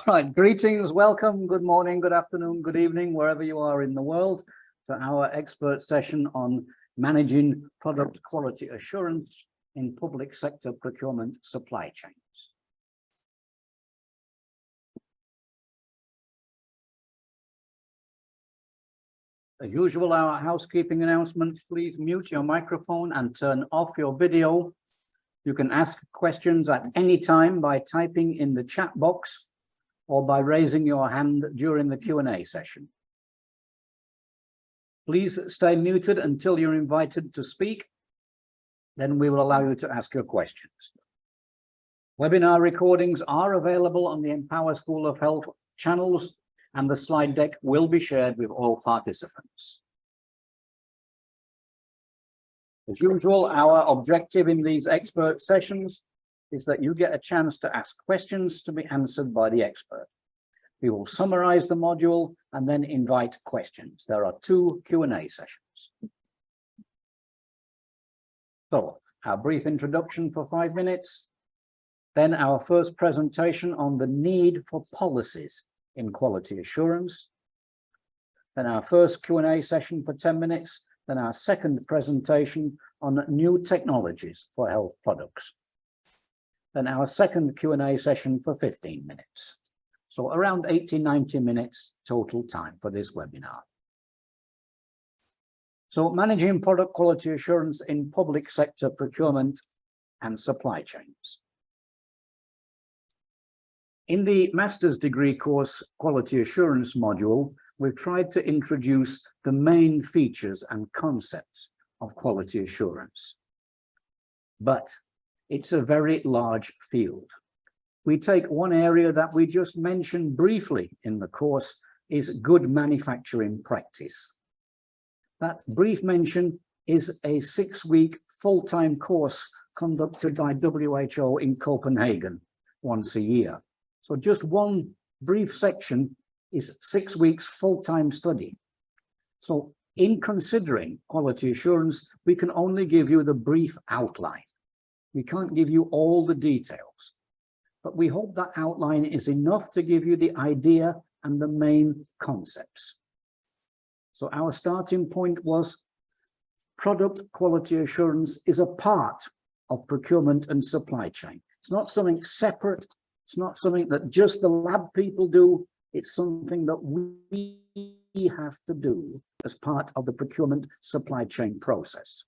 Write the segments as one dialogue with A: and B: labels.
A: right, greetings, welcome, good morning, good afternoon, good evening, wherever you are in the world, to our expert session on managing product quality assurance in public sector procurement supply chains. As usual, our housekeeping announcement, please mute your microphone and turn off your video. You can ask questions at any time by typing in the chat box or by raising your hand during the Q&A session. Please stay muted until you're invited to speak. Then we will allow you to ask your questions. Webinar recordings are available on the Empower School of Health channels, and the slide deck will be shared with all participants. As usual, our objective in these expert sessions is that you get a chance to ask questions to be answered by the expert. We will summarize the module and then invite questions. There are 2 Q&A sessions. So, our brief introduction for 5 minutes, then our first presentation on the need for policies in quality assurance, then our first Q&A session for 10 minutes, then our second presentation on new technologies for health products, then our second Q&A session for 15 minutes. So around 80-90 minutes total time for this webinar. So managing product quality assurance in public sector procurement and supply chains. In the master's degree course quality assurance module, we've tried to introduce the main features and concepts of quality assurance. But it's a very large field. We take one area that we just mentioned briefly in the course is good manufacturing practice. That brief mention is a 6-week full-time course conducted by WHO in Copenhagen once a year. So just one brief section is 6 weeks full-time study. So in considering quality assurance, we can only give you the brief outline. We can't give you all the details, but we hope that outline is enough to give you the idea and the main concepts. So our starting point was product quality assurance is a part of procurement and supply chain. It's not something separate. It's not something that just the lab people do. It's something that we have to do as part of the procurement supply chain process.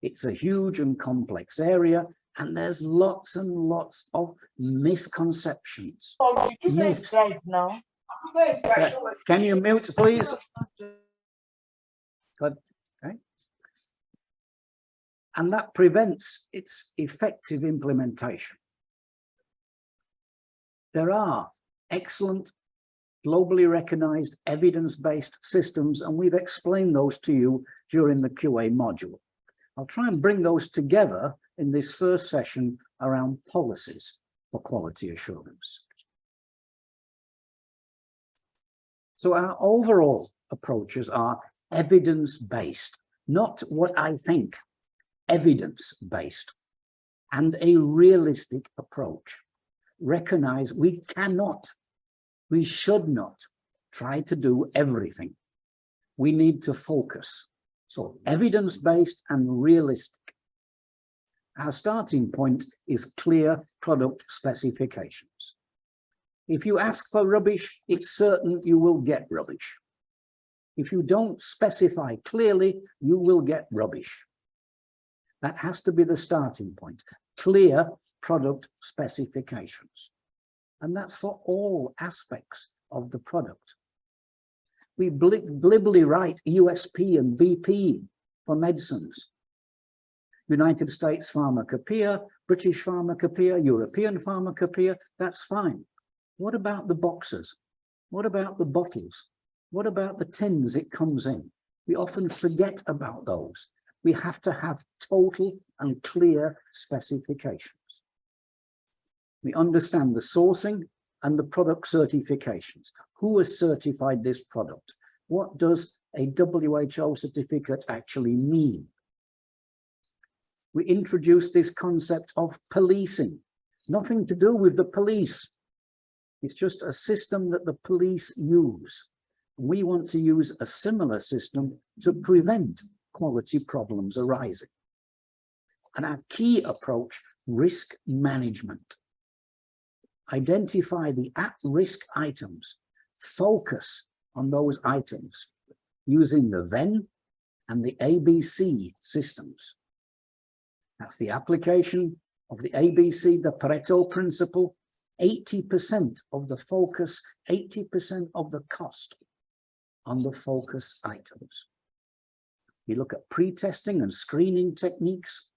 A: It's a huge and complex area, and there's lots and lots of misconceptions. Myths. Now. Can you mute, please? Good. Okay. And that prevents its effective implementation. There are excellent, globally recognized evidence-based systems, and we've explained those to you during the QA module. I'll try and bring those together in this first session around policies for quality assurance. So our overall approaches are evidence-based, not what I think, evidence-based, and a realistic approach. Recognize we cannot, we should not try to do everything. We need to focus. So evidence-based and realistic. Our starting point is clear product specifications. If you ask for rubbish, it's certain you will get rubbish. If you don't specify clearly, you will get rubbish. That has to be the starting point. Clear product specifications. And that's for all aspects of the product. We glibly write USP and BP for medicines. United States Pharmacopoeia, British Pharmacopoeia, European Pharmacopoeia, that's fine. What about the boxes? What about the bottles? What about the tins it comes in? We often forget about those. We have to have total and clear specifications. We understand the sourcing and the product certifications. Who has certified this product? What does a WHO certificate actually mean? We introduced this concept of policing. Nothing to do with the police. It's just a system that the police use. We want to use a similar system to prevent quality problems arising. And our key approach, risk management. Identify the at-risk items, focus on those items using the Venn and the ABC systems. That's the application of the ABC, the Pareto principle, 80% of the focus, 80% of the cost on the focus items. We look at pre-testing and screening techniques.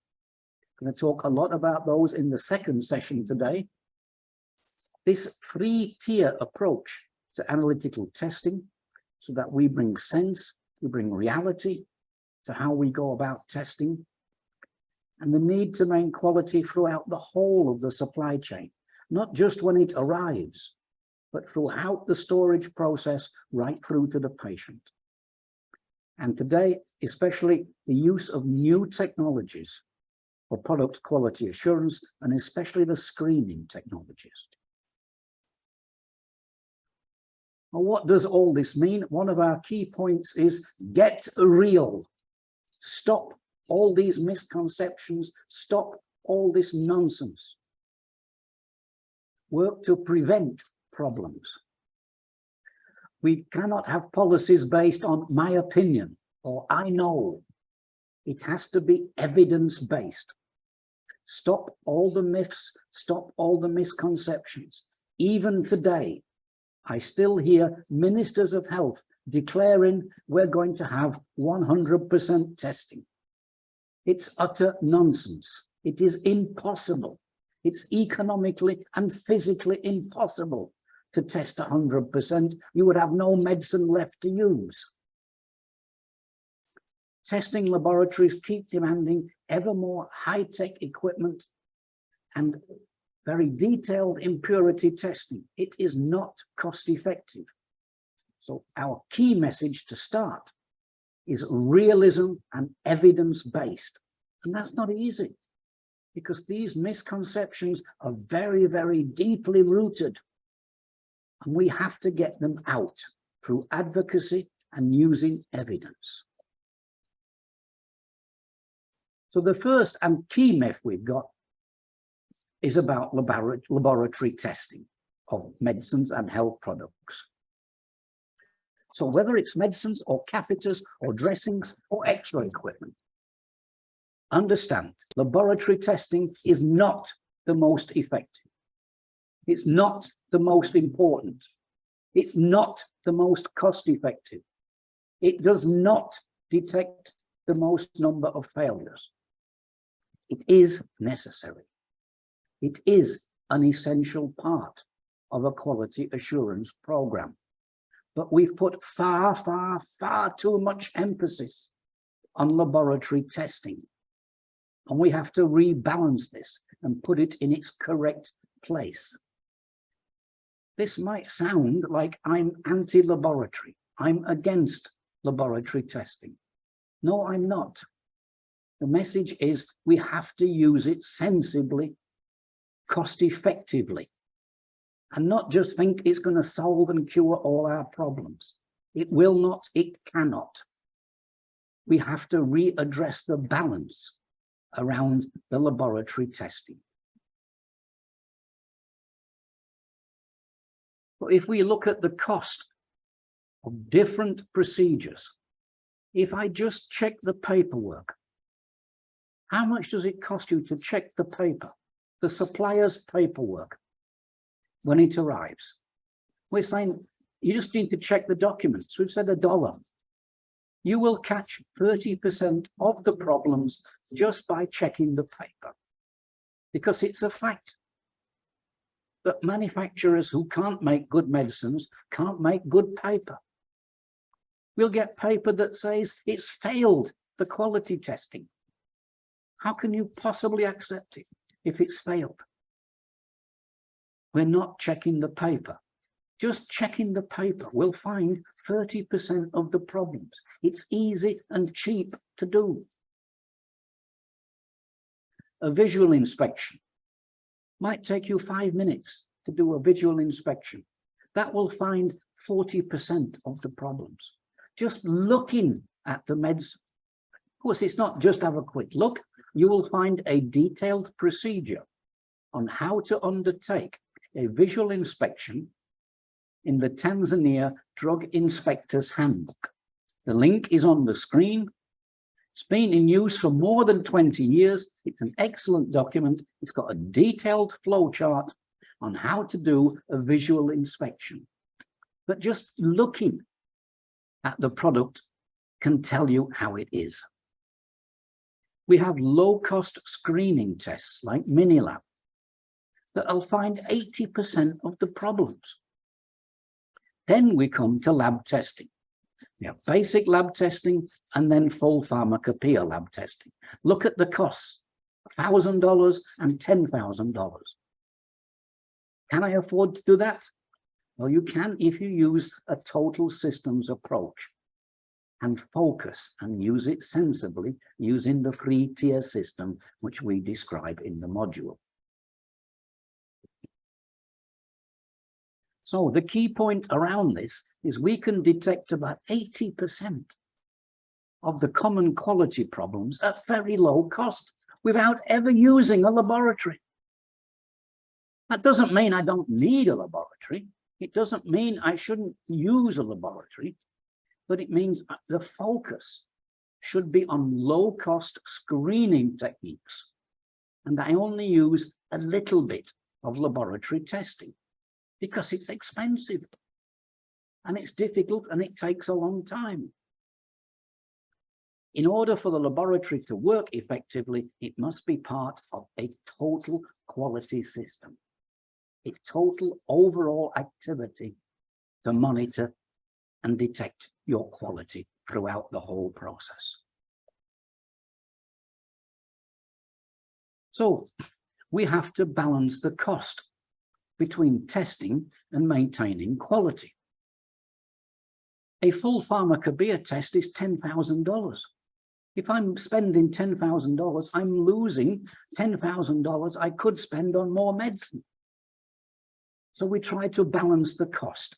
A: I'm going to talk a lot about those in the second session today. This three-tier approach to analytical testing, so that we bring sense, we bring reality to how we go about testing, and the need to maintain quality throughout the whole of the supply chain, not just when it arrives, but throughout the storage process right through to the patient. And today, especially the use of new technologies for product quality assurance, and especially the screening technologies. Well, what does all this mean? One of our key points is get real. Stop all these misconceptions. Stop all this nonsense. Work to prevent problems. We cannot have policies based on my opinion or I know. It has to be evidence-based. Stop all the myths, stop all the misconceptions. Even today, I still hear ministers of health declaring we're going to have 100% testing. It's utter nonsense. It is impossible. It's economically and physically impossible to test 100%. You would have no medicine left to use. Testing laboratories keep demanding ever more high-tech equipment and very detailed impurity testing. It is not cost-effective. So our key message to start is realism and evidence-based. And that's not easy, because these misconceptions are very, very deeply rooted. And we have to get them out through advocacy and using evidence. So the first and key myth we've got is about laboratory testing of medicines and health products. So whether it's medicines or catheters or dressings or X-ray equipment, understand laboratory testing is not the most effective. It's not the most important. It's not the most cost-effective. It does not detect the most number of failures. It is necessary. It is an essential part of a quality assurance program. But we've put far, far, far too much emphasis on laboratory testing. And we have to rebalance this and put it in its correct place. This might sound like I'm anti-laboratory. I'm against laboratory testing. No, I'm not. The message is we have to use it sensibly, cost-effectively, and not just think it's going to solve and cure all our problems. It will not, it cannot. We have to readdress the balance around the laboratory testing. But if we look at the cost of different procedures, if I just check the paperwork, how much does it cost you to check the paper, the supplier's paperwork, when it arrives? We're saying you just need to check the documents. We've said $1. You will catch 30% of the problems just by checking the paper, because it's a fact that manufacturers who can't make good medicines can't make good paper. We'll get paper that says it's failed the quality testing. How can you possibly accept it if it's failed? We're not checking the paper. Just checking the paper will find 30% of the problems. It's easy and cheap to do. A visual inspection might take you 5 minutes to do a visual inspection. That will find 40% of the problems. Just looking at the meds. Of course, it's not just have a quick look. You will find a detailed procedure on how to undertake a visual inspection in the Tanzania Drug Inspector's Handbook. The link is on the screen. It's been in use for more than 20 years. It's an excellent document. It's got a detailed flow chart on how to do a visual inspection. But just looking at the product can tell you how it is. We have low-cost screening tests like Minilab that'll find 80% of the problems. Then we come to lab testing. We have basic lab testing and then full pharmacopoeia lab testing. Look at the costs, $1,000 and $10,000. Can I afford to do that? Well, you can if you use a total systems approach and focus and use it sensibly using the free tier system, which we describe in the module. So the key point around this is we can detect about 80% of the common quality problems at very low cost without ever using a laboratory. That doesn't mean I don't need a laboratory. It doesn't mean I shouldn't use a laboratory, but it means the focus should be on low-cost screening techniques. And I only use a little bit of laboratory testing because it's expensive and it's difficult and it takes a long time. In order for the laboratory to work effectively, it must be part of a total quality system, a total overall activity to monitor and detect your quality throughout the whole process. So we have to balance the cost between testing and maintaining quality. A full pharmacopoeia test is $10,000. If I'm spending $10,000, I'm losing $10,000 I could spend on more medicine. So we try to balance the cost.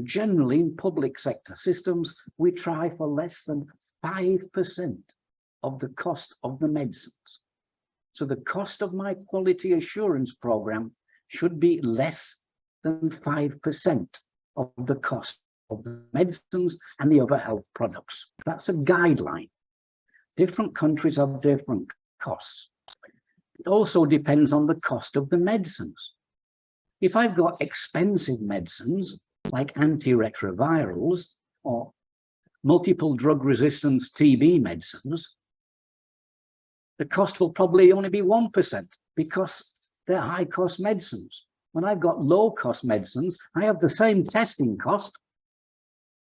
A: Generally, in public sector systems, we try for less than 5% of the cost of the medicines. So the cost of my quality assurance program should be less than 5% of the cost of the medicines and the other health products. That's a guideline. Different countries have different costs. It also depends on the cost of the medicines. If I've got expensive medicines like antiretrovirals or multiple drug resistance TB medicines, the cost will probably only be 1% because they're high cost medicines. When I've got low cost medicines, I have the same testing cost,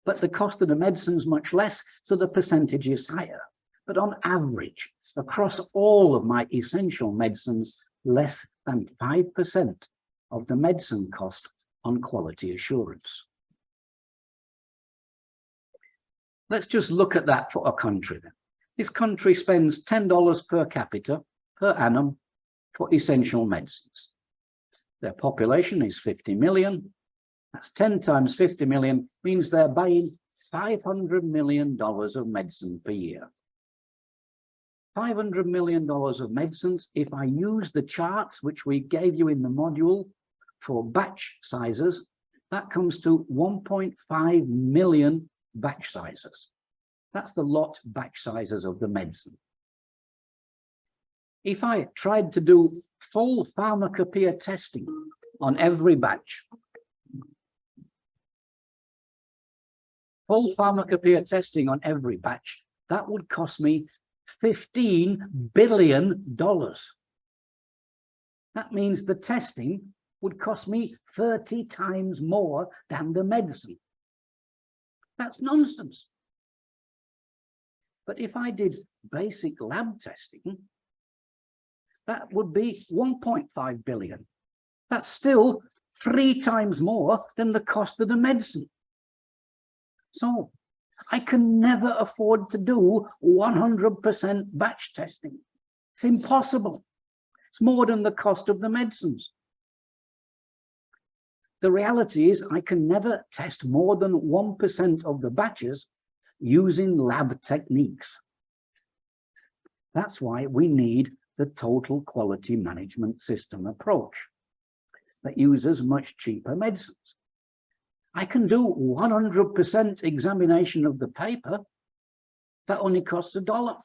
A: but the cost of the medicine is much less, so the percentage is higher. But on average, across all of my essential medicines, less than 5% of the medicine cost on quality assurance. Let's just look at that for a country then. This country spends $10 per capita per annum for essential medicines. Their population is 50 million. That's 10 times 50 million, means they're buying $500 million of medicine per year. $500 million of medicines, if I use the charts which we gave you in the module for batch sizes, that comes to 1.5 million batch sizes. That's the lot batch sizes of the medicine. If I tried to do full pharmacopoeia testing on every batch, that would cost me $15 billion. That means the testing would cost me 30 times more than the medicine. That's nonsense. But if I did basic lab testing, that would be 1.5 billion. That's still 3 times more than the cost of the medicine. So I can never afford to do 100% batch testing. It's impossible. It's more than the cost of the medicines. The reality is I can never test more than 1% of the batches using lab techniques. That's why we need the total quality management system approach that uses much cheaper medicines. I can do 100% examination of the paper. That only costs $1.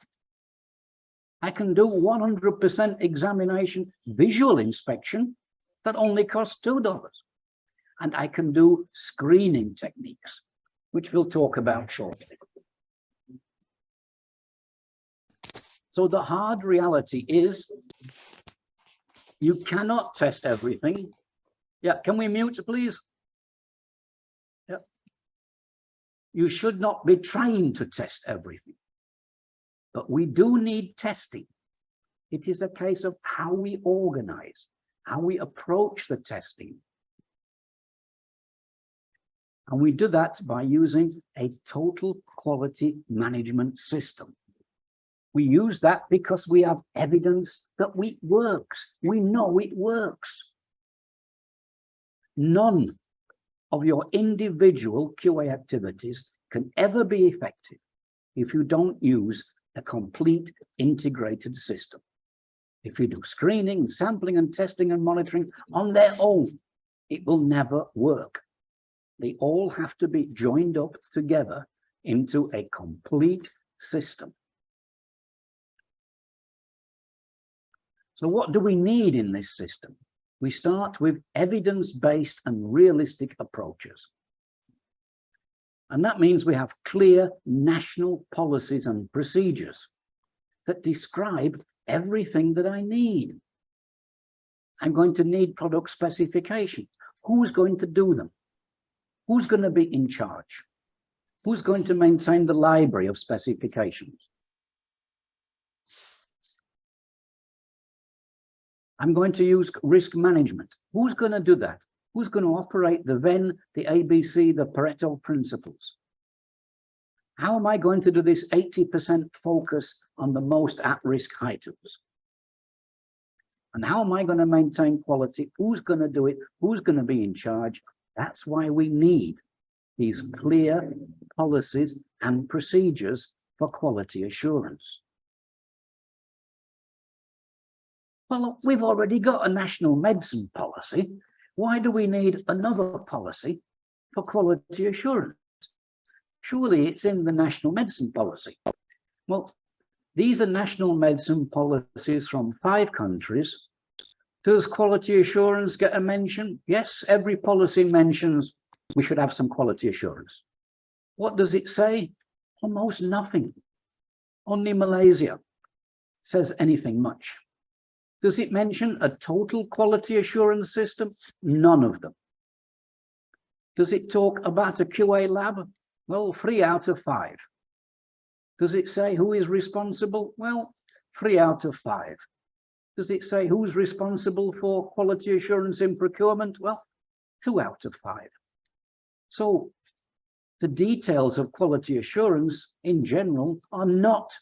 A: I can do 100% examination visual inspection. That only costs $2. And I can do screening techniques, which we'll talk about shortly. So the hard reality is you cannot test everything. Yeah, can we mute, please? Yeah. You should not be trying to test everything, but we do need testing. It is a case of how we organize, how we approach the testing. And we do that by using a total quality management system. We use that because we have evidence that it works. We know it works. None of your individual QA activities can ever be effective if you don't use a complete integrated system. If you do screening, sampling, and testing and monitoring on their own, it will never work. They all have to be joined up together into a complete system. So what do we need in this system? We start with evidence-based and realistic approaches. And that means we have clear national policies and procedures that describe everything that I need. I'm going to need product specifications. Who's going to do them? Who's going to be in charge? Who's going to maintain the library of specifications? I'm going to use risk management. Who's going to do that? Who's going to operate the Venn, the ABC, the Pareto principles? How am I going to do this 80% focus on the most at-risk items? And how am I going to maintain quality? Who's going to do it? Who's going to be in charge? That's why we need these clear policies and procedures for quality assurance. Well, we've already got a national medicine policy. Why do we need another policy for quality assurance? Surely it's in the national medicine policy. Well, these are national medicine policies from 5 countries. Does quality assurance get a mention? Yes, every policy mentions we should have some quality assurance. What does it say? Almost nothing. Only Malaysia says anything much. Does it mention a total quality assurance system? None of them. Does it talk about a QA lab? Well, 3 out of 5. Does it say who is responsible? Well, 3 out of 5. Does it say who's responsible for quality assurance in procurement? Well, 2 out of 5. So the details of quality assurance in general are not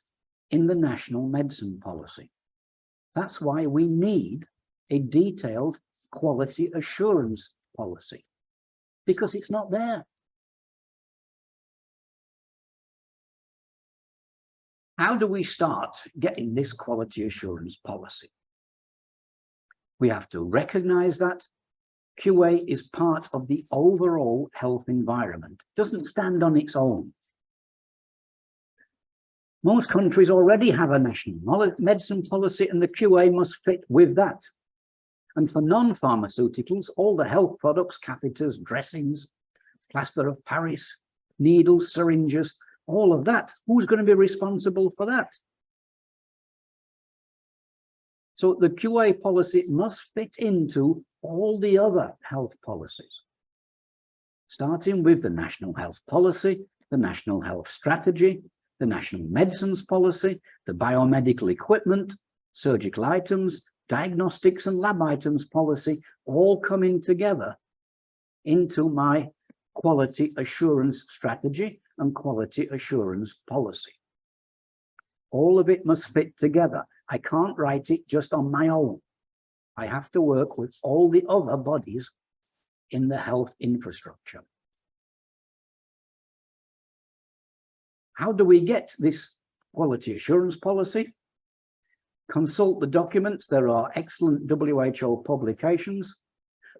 A: in the national medicine policy. That's why we need a detailed quality assurance policy, because it's not there. How do we start getting this quality assurance policy? We have to recognize that QA is part of the overall health environment. It doesn't stand on its own. Most countries already have a national medicine policy, and the QA must fit with that. And for non-pharmaceuticals, all the health products, catheters, dressings, plaster of Paris, needles, syringes, all of that, who's going to be responsible for that? So the QA policy must fit into all the other health policies, starting with the national health policy, the national health strategy, the national medicines policy, the biomedical equipment, surgical items, diagnostics and lab items policy, all coming together into my quality assurance strategy and quality assurance policy. All of it must fit together. I can't write it just on my own. I have to work with all the other bodies in the health infrastructure. How do we get this quality assurance policy? Consult the documents. There are excellent WHO publications.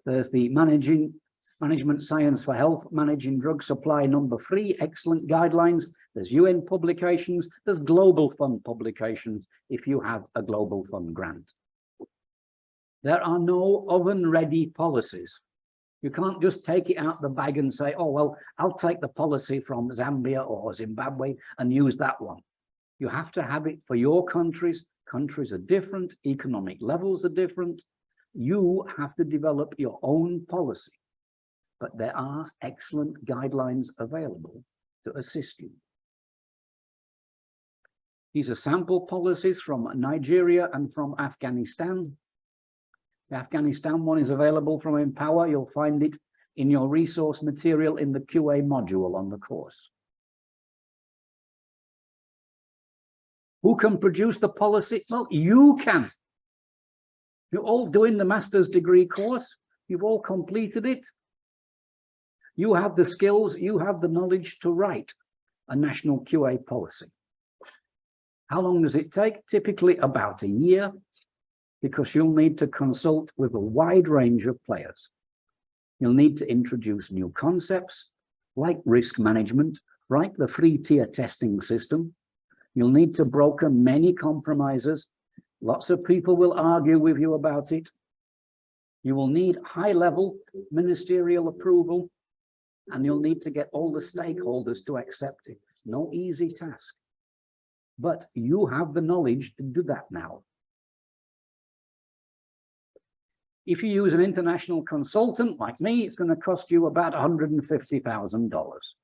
A: There's the Management Science for Health, Managing Drug Supply #3, excellent guidelines. There's UN publications. There's Global Fund publications if you have a Global Fund grant. There are no oven-ready policies. You can't just take it out of the bag and say, oh, well, I'll take the policy from Zambia or Zimbabwe and use that one. You have to have it for your countries. Countries are different. Economic levels are different. You have to develop your own policy. But there are excellent guidelines available to assist you. These are sample policies from Nigeria and from Afghanistan. The Afghanistan one is available from Empower. You'll find it in your resource material in the QA module on the course. Who can produce the policy? Well, you can. You're all doing the master's degree course. You've all completed it. You have the skills, you have the knowledge to write a national QA policy. How long does it take? Typically about a year, because you'll need to consult with a wide range of players. You'll need to introduce new concepts like risk management, like the 3-tier testing system. You'll need to broker many compromises. Lots of people will argue with you about it. You will need high-level ministerial approval, and you'll need to get all the stakeholders to accept it. No easy task. But you have the knowledge to do that now. If you use an international consultant like me, it's going to cost you about $150,000.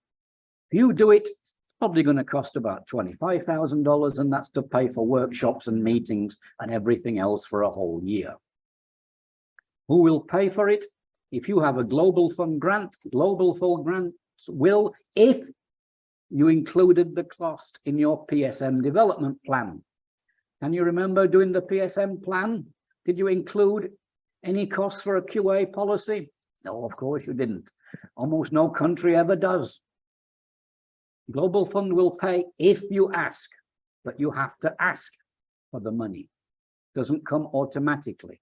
A: If you do it, it's probably going to cost about $25,000, and that's to pay for workshops and meetings and everything else for a whole year. Who will pay for it? If you have a Global Fund grant, Global Fund grants will, if you included the cost in your PSM development plan. Can you remember doing the PSM plan? Did you include any costs for a QA policy? No, of course you didn't. Almost no country ever does. Global Fund will pay if you ask, but you have to ask for the money. It doesn't come automatically.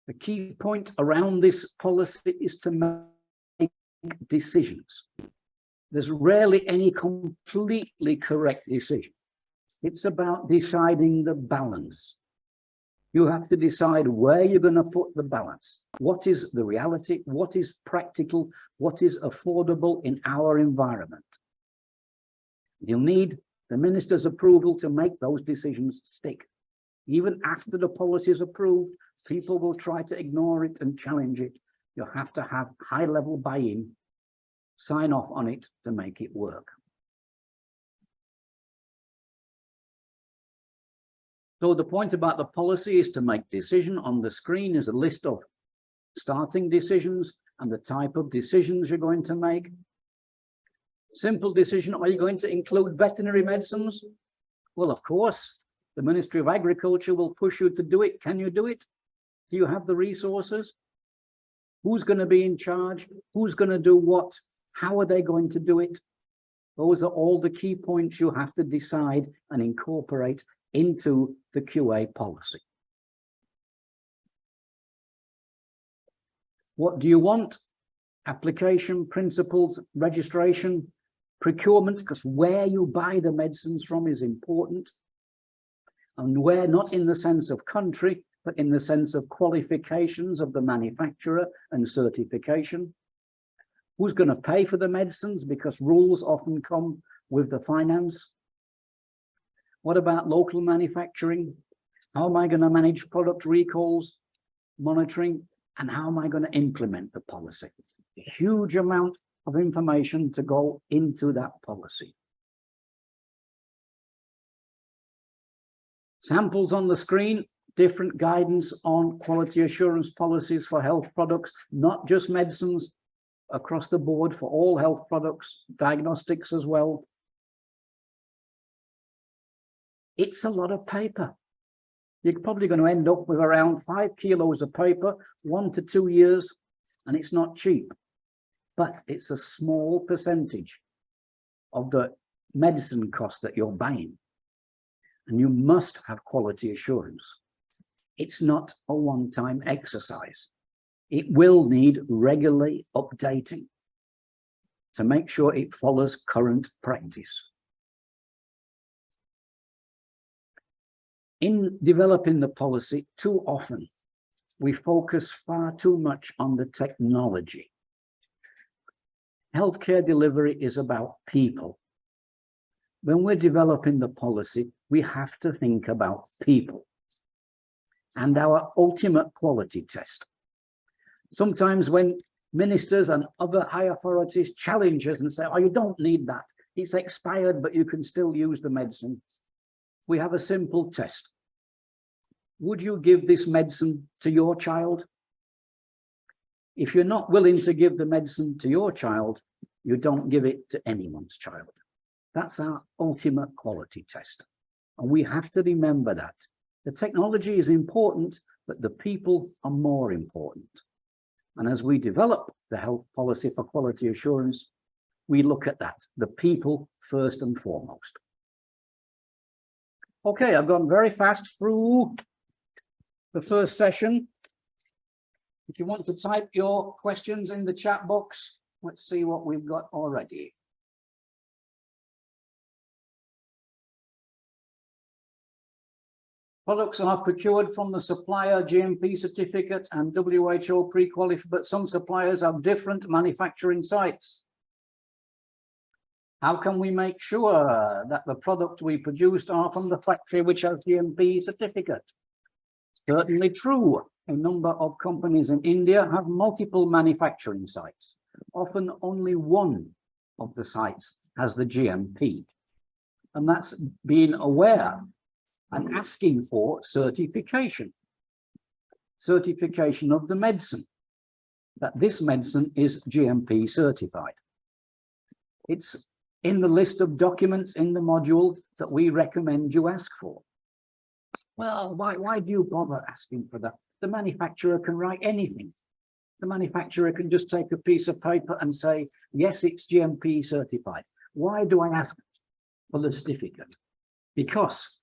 A: The key point around this policy is to make decisions. There's rarely any completely correct decision. It's about deciding the balance. You have to decide where you're going to put the balance. What is the reality? What is practical? What is affordable in our environment? You'll need the minister's approval to make those decisions stick. Even after the policy is approved, people will try to ignore it and challenge it. You have to have high-level buy-in, sign off on it to make it work. So the point about the policy is to make decision. On the screen is a list of starting decisions and the type of decisions you're going to make. Simple decision, are you going to include veterinary medicines? Well, of course, the Ministry of Agriculture will push you to do it. Can you do it? Do you have the resources? Who's going to be in charge? Who's going to do what? How are they going to do it? Those are all the key points you have to decide and incorporate into the QA policy. What do you want? Application, principles, registration, procurement, because where you buy the medicines from is important. And where, not in the sense of country, but in the sense of qualifications of the manufacturer and certification. Who's going to pay for the medicines? Because rules often come with the finance. What about local manufacturing? How am I going to manage product recalls, monitoring, and how am I going to implement the policy? A huge amount of information to go into that policy. Samples on the screen, different guidance on quality assurance policies for health products, not just medicines, across the board for all health products, diagnostics as well. It's a lot of paper. you're probably going to end up with around 5 kilos of paper, 1 to 2 years, and it's not cheap. But it's a small percentage of the medicine cost that you're buying. And you must have quality assurance. It's not a one-time exercise. It will need regularly updating to make sure it follows current practice. In developing the policy, too often we focus far too much on the technology. Healthcare delivery is about people. When we're developing the policy, we have to think about people and our ultimate quality test. Sometimes when ministers and other high authorities challenge us and say, oh, you don't need that. It's expired, but you can still use the medicine. We have a simple test. Would you give this medicine to your child? If you're not willing to give the medicine to your child, you don't give it to anyone's child. That's our ultimate quality test. And we have to remember that. The technology is important, but the people are more important. And as we develop the health policy for quality assurance, we look at that, the people first and foremost. Okay, I've gone very fast through the first session. If you want to type your questions in the chat box, let's see what we've got already. Products are procured from the supplier GMP certificate and WHO pre-qualified, but some suppliers have different manufacturing sites. How can we make sure that the product we produced are from the factory which has GMP certificate? Certainly true. A number of companies in India have multiple manufacturing sites. Often only one of the sites has the GMP. And that's being aware and asking for certification. Certification of the medicine, that this medicine is GMP certified. It's in the list of documents in the module that we recommend you ask for. Well, why do you bother asking for that? The manufacturer can write anything. The manufacturer can just take a piece of paper and say, yes, it's GMP certified. Why do I ask for the certificate? Because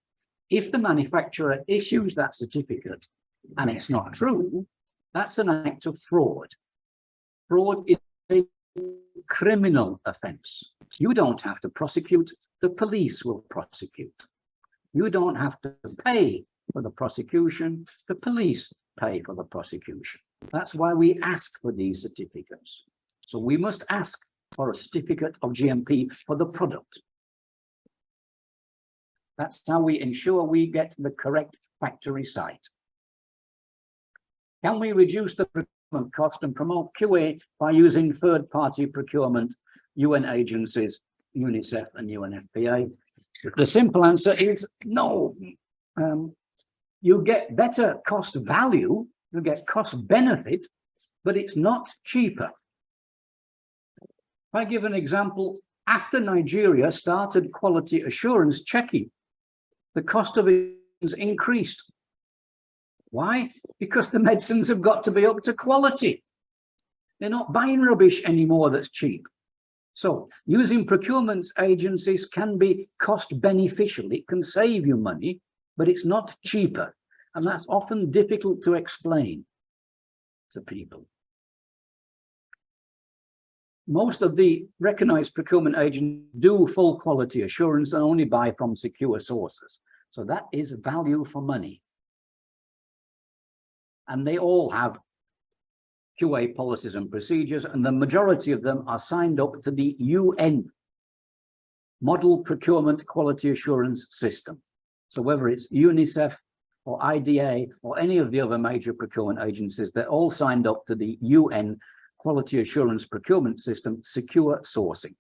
A: if the manufacturer issues that certificate and it's not true, that's an act of fraud. Fraud is a criminal offence. You don't have to prosecute, the police will prosecute. You don't have to pay for the prosecution, the police pay for the prosecution. That's why we ask for these certificates. So we must ask for a certificate of GMP for the product. That's how we ensure we get the correct factory site. Can we reduce the procurement cost and promote QA by using third-party procurement, UN agencies, UNICEF and UNFPA? The simple answer is no. You get better cost value, you get cost benefit, but it's not cheaper. If I give an example, after Nigeria started quality assurance checking, the cost of it increased. Why? Because the medicines have got to be up to quality. They're not buying rubbish anymore that's cheap. So using procurement agencies can be cost beneficial. It can save you money, but it's not cheaper. And that's often difficult to explain to people. Most of the recognized procurement agents do full quality assurance and only buy from secure sources. So that is value for money. And they all have QA policies and procedures, and the majority of them are signed up to the UN Model Procurement Quality Assurance System. So whether it's UNICEF or IDA or any of the other major procurement agencies, they're all signed up to the UN Quality Assurance Procurement System, secure sourcing.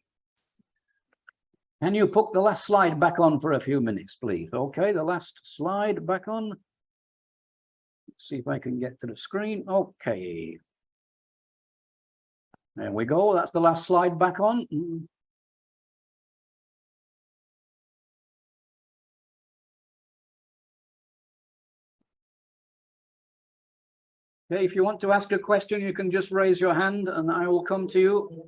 A: Can you put the last slide back on for a few minutes, please? Okay, the last slide back on. Let's see if I can get to the screen. Okay. There we go. That's the last slide back on. Okay, if you want to ask a question, you can just raise your hand and I will come to you.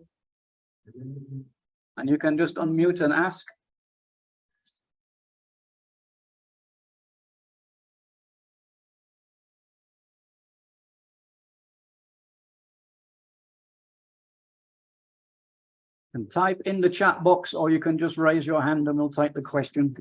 A: And you can just unmute and ask. And type in the chat box, or you can just raise your hand and we'll take the question.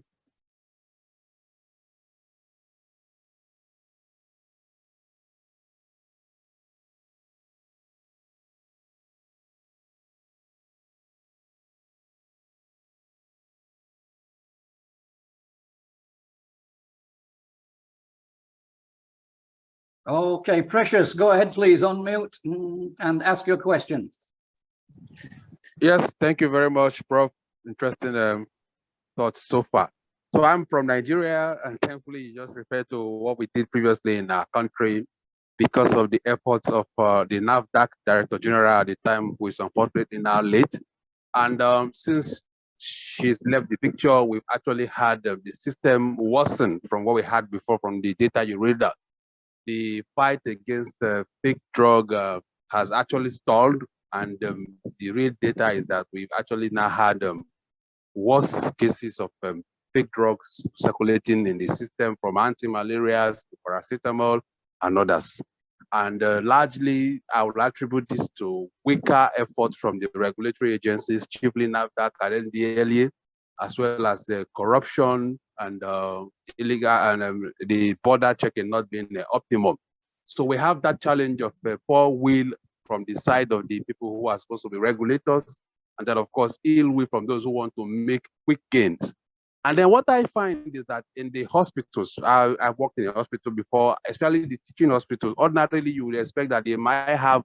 A: Okay, Precious, go ahead, please unmute and ask your question.
B: Yes, thank you very much, Prof. Interesting thoughts so far. So I'm from Nigeria, and thankfully you just referred to what we did previously in our country because of the efforts of the NAFDAC Director General at the time, who is unfortunately now late. And since she's left the picture, we've actually had the system worsen from what we had before from the data you read out. The fight against the fake drug has actually stalled, and the real data is that we've actually now had worse cases of fake drugs circulating in the system, from anti-malarials to paracetamol and others. And largely, I would attribute this to weaker efforts from the regulatory agencies, chiefly NAFDAC and NDLEA, as well as the corruption and illegal and the border checking not being optimum. So we have that challenge of poor will from the side of the people who are supposed to be regulators, and then of course ill will from those who want to make quick gains. And then what I find is that in the hospitals, I've worked in a hospital before, especially the teaching hospitals. Ordinarily, you would expect that they might have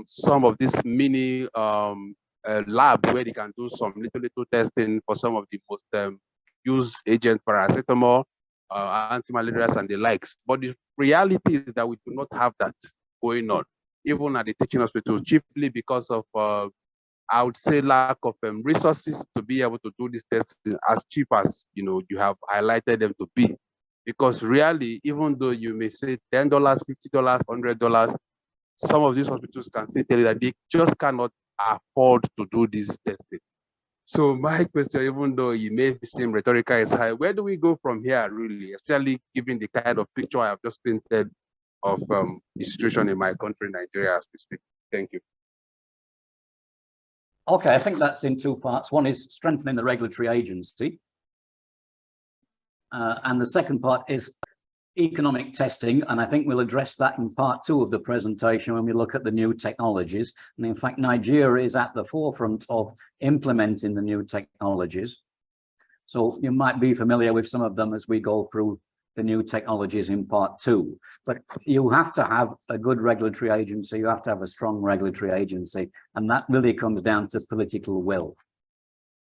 B: some of this mini lab where they can do some little testing for some of the most used agents, paracetamol, anti-malarials and the likes. But the reality is that we do not have that going on, even at the teaching hospitals, chiefly because of I would say lack of resources to be able to do these tests as cheap as you have highlighted them to be. Because really, even though you may say $10, $50, $100, some of these hospitals can still tell you that they just cannot afford to do this testing. So my question, even though it may seem rhetorical, is high, where do we go from here, really, especially given the kind of picture I have just painted of the situation in my country, Nigeria, as we speak? Thank you.
A: Okay, I think that's in two parts. One is strengthening the regulatory agency. And the second part is economic testing. And I think we'll address that in part 2 of the presentation when we look at the new technologies. And in fact, Nigeria is at the forefront of implementing the new technologies. So you might be familiar with some of them as we go through the new technologies in part 2, but you have to have a good regulatory agency, you have to have a strong regulatory agency, and that really comes down to political will,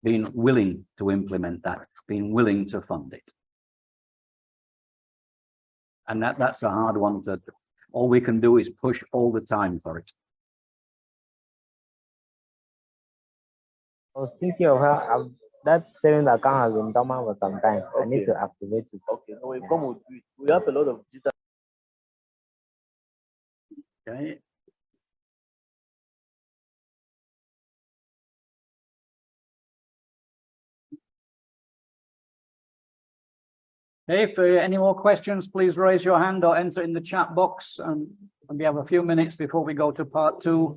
A: being willing to implement that, being willing to fund it. And that's a hard one to, all we can do is push all the time for it.
C: I was thinking of how that savings account has been dormant for some time. Okay. I need to activate it.
D: Okay, so we have a lot of data.
A: Okay. Hey, if any more questions, please raise your hand or enter in the chat box. And we have a few minutes before we go to part 2.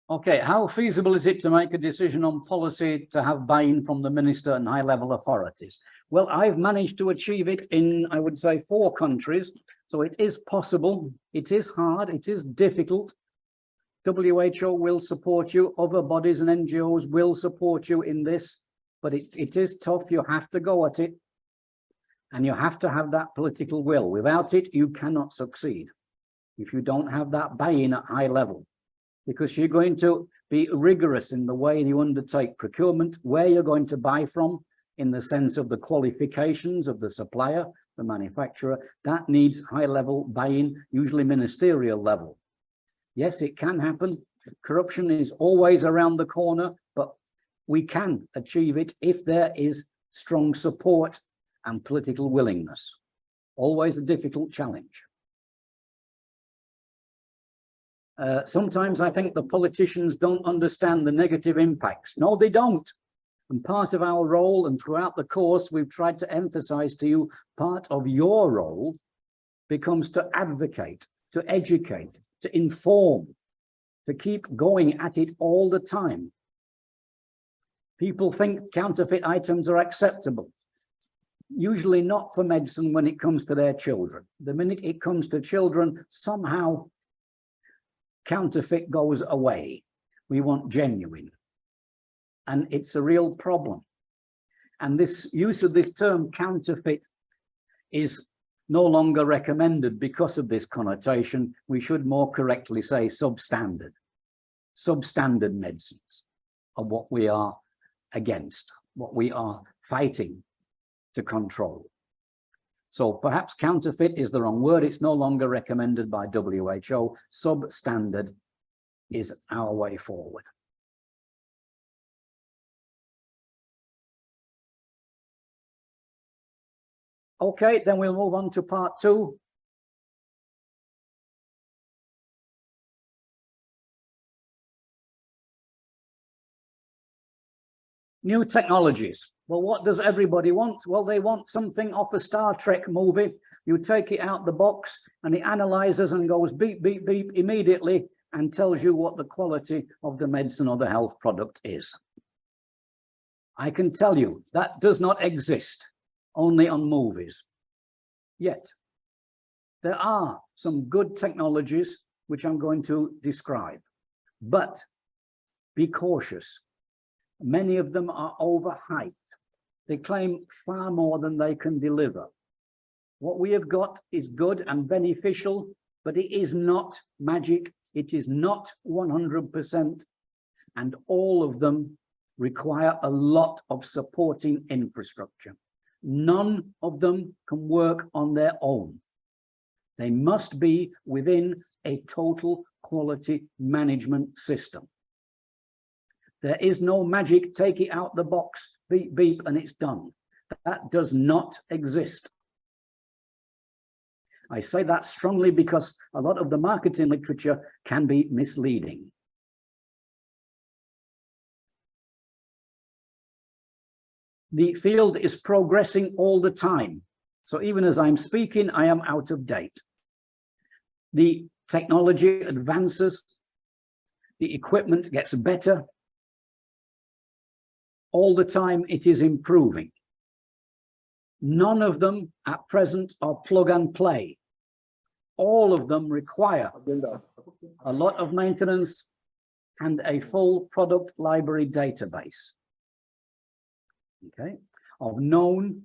A: Okay, how feasible is it to make a decision on policy to have buy-in from the minister and high-level authorities? Well, I've managed to achieve it in, I would say, 4 countries. So it is possible. It is hard. It is difficult. WHO will support you. Other bodies and NGOs will support you in this. But it is tough. You have to go at it. And you have to have that political will. Without it, you cannot succeed if you don't have that buy-in at high level. Because you're going to Be rigorous in the way you undertake procurement, where you're going to buy from, in the sense of the qualifications of the supplier, the manufacturer. That needs high-level buy-in, usually ministerial level. Yes, it can happen. Corruption is always around the corner, but we can achieve it if there is strong support and political willingness. Always a difficult challenge. Sometimes I think the politicians don't understand the negative impacts. No, they don't. And part of our role, and throughout the course, we've tried to emphasize to you, part of your role becomes to advocate, to educate, to inform, to keep going at it all the time. People think counterfeit items are acceptable. Usually not for medicine when it comes to their children. The minute it comes to children, somehow counterfeit goes away. We want genuine. And it's a real problem. And this use of this term counterfeit is no longer recommended because of this connotation. We should more correctly say substandard. Substandard medicines are what we are against, what we are fighting to control. So perhaps counterfeit is the wrong word. It's no longer recommended by WHO. Substandard is our way forward. Okay, then we'll move on to part 2. New technologies. Well, what does everybody want? Well, they want something off a Star Trek movie. You take it out the box and it analyzes and goes beep, beep, beep immediately and tells you what the quality of the medicine or the health product is. I can tell you that does not exist only on movies. Yet, there are some good technologies which I'm going to describe, but be cautious. Many of them are overhyped. They claim far more than they can deliver. What we have got is good and beneficial, but it is not magic. It is not 100%, and all of them require a lot of supporting infrastructure. None of them can work on their own. They must be within a total quality management system. There is no magic, take it out the box, beep, beep, and it's done. That does not exist. I say that strongly because a lot of the marketing literature can be misleading. The field is progressing all the time. So even as I'm speaking, I am out of date. The technology advances, the equipment gets better. All the time it is improving. None of them at present are plug and play. All of them require a lot of maintenance and a full product library database. Okay, of known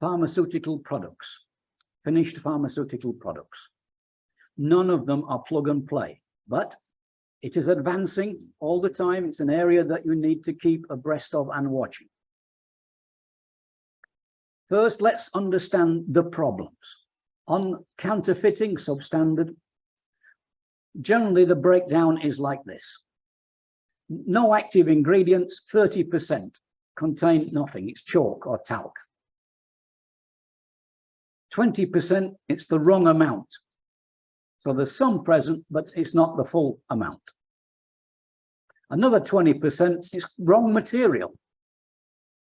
A: pharmaceutical products, finished pharmaceutical products. None of them are plug and play, but it is advancing all the time. It's an area that you need to keep abreast of and watching. First, let's understand the problems. On counterfeiting, substandard, generally the breakdown is like this. No active ingredients, 30% contain nothing, it's chalk or talc. 20%, it's the wrong amount. So there's some present, but it's not the full amount. Another 20% is wrong material.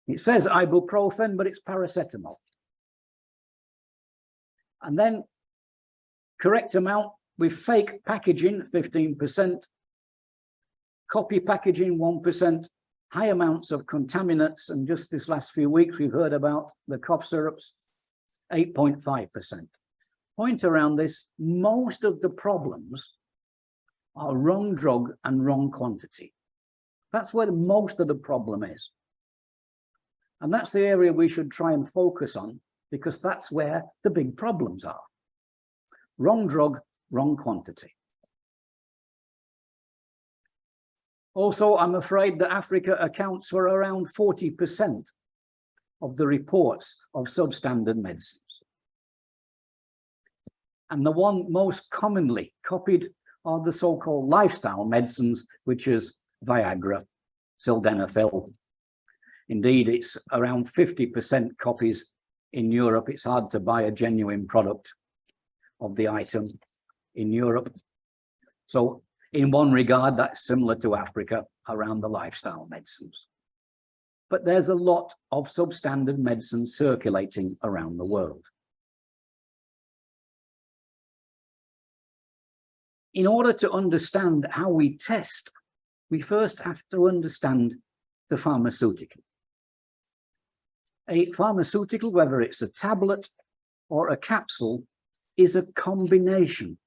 A: It says ibuprofen, but it's paracetamol. And then correct amount with fake packaging, 15%, copy packaging, 1%, high amounts of contaminants, and just this last few weeks we've heard about the cough syrups, 8.5%. Point around this, most of the problems are wrong drug and wrong quantity. That's where most of the problem is. And that's the area we should try and focus on, because that's where the big problems are. Wrong drug, wrong quantity. Also, I'm afraid that Africa accounts for around 40% of the reports of substandard medicines. And the one most commonly copied are the so-called lifestyle medicines, which is Viagra, sildenafil. Indeed, it's around 50% copies in Europe. It's hard to buy a genuine product of the item in Europe. So in one regard, that's similar to Africa around the lifestyle medicines. But there's a lot of substandard medicine circulating around the world. In order to understand how we test, we first have to understand the pharmaceutical. A pharmaceutical, whether it's a tablet or a capsule, is a combination.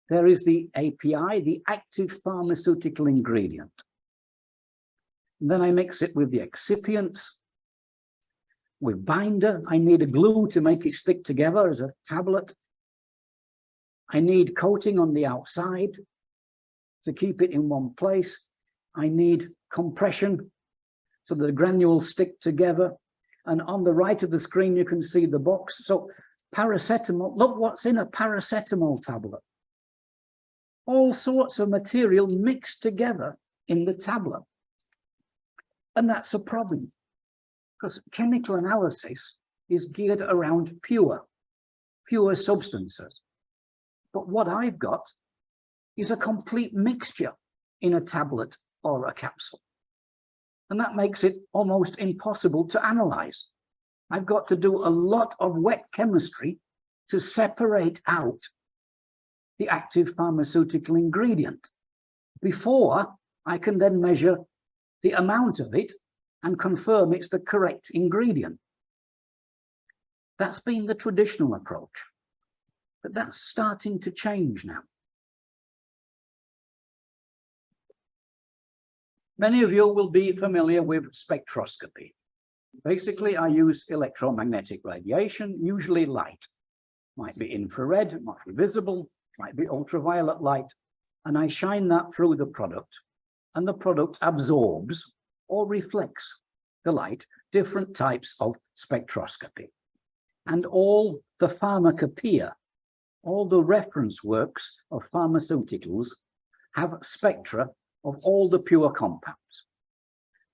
A: There is the API, the active pharmaceutical ingredient. And then I mix it with the excipients, with binder. I need a glue to make it stick together as a tablet. I need coating on the outside to keep it in one place. I need compression so that the granules stick together. And on the right of the screen, you can see the box. So paracetamol, look what's in a paracetamol tablet. All sorts of material mixed together in the tablet. And that's a problem, because chemical analysis is geared around pure substances. But what I've got is a complete mixture in a tablet or a capsule. And that makes it almost impossible to analyze. I've got to do a lot of wet chemistry to separate out the active pharmaceutical ingredient before I can then measure the amount of it and confirm it's the correct ingredient. That's been the traditional approach, but that's starting to change now. Many of you will be familiar with spectroscopy. Basically, I use electromagnetic radiation, usually light. Might be infrared, might be visible, might be ultraviolet light, and I shine that through the product, and the product absorbs or reflects the light, different types of spectroscopy. And all the pharmacopoeia, all the reference works of pharmaceuticals have spectra of all the pure compounds.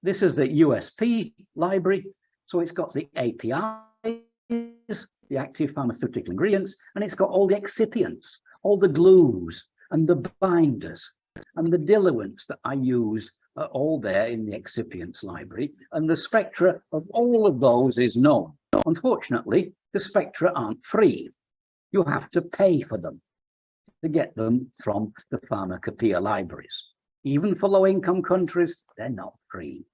A: This is the USP library, so it's got the APIs, the active pharmaceutical ingredients, and it's got all the excipients, all the glues and the binders and the diluents that I use are all there in the excipients library, and the spectra of all of those is known. Unfortunately, the spectra aren't free. You have to pay for them to get them from the pharmacopoeia libraries. Even for low-income countries, they're not free.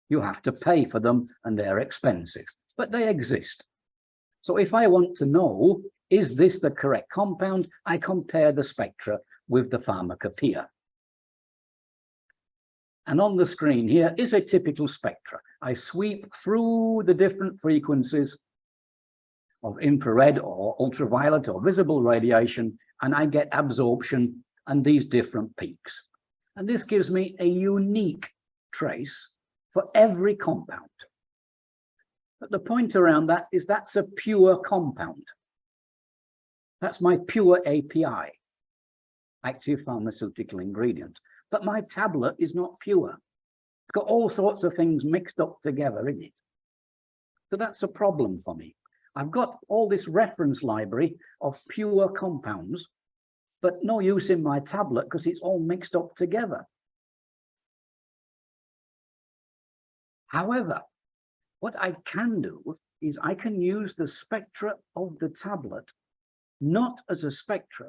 A: You have to pay for them and they're expensive, but they exist. So if I want to know, is this the correct compound, I compare the spectra with the pharmacopoeia. And on the screen here is a typical spectra. I sweep through the different frequencies of infrared or ultraviolet or visible radiation, and I get absorption and these different peaks. And this gives me a unique trace for every compound. But the point around that is that's a pure compound. That's my pure API, active pharmaceutical ingredient. But my tablet is not pure. It's got all sorts of things mixed up together in it. So that's a problem for me. I've got all this reference library of pure compounds, but no use in my tablet because it's all mixed up together. However, what I can do is I can use the spectra of the tablet, not as a spectra,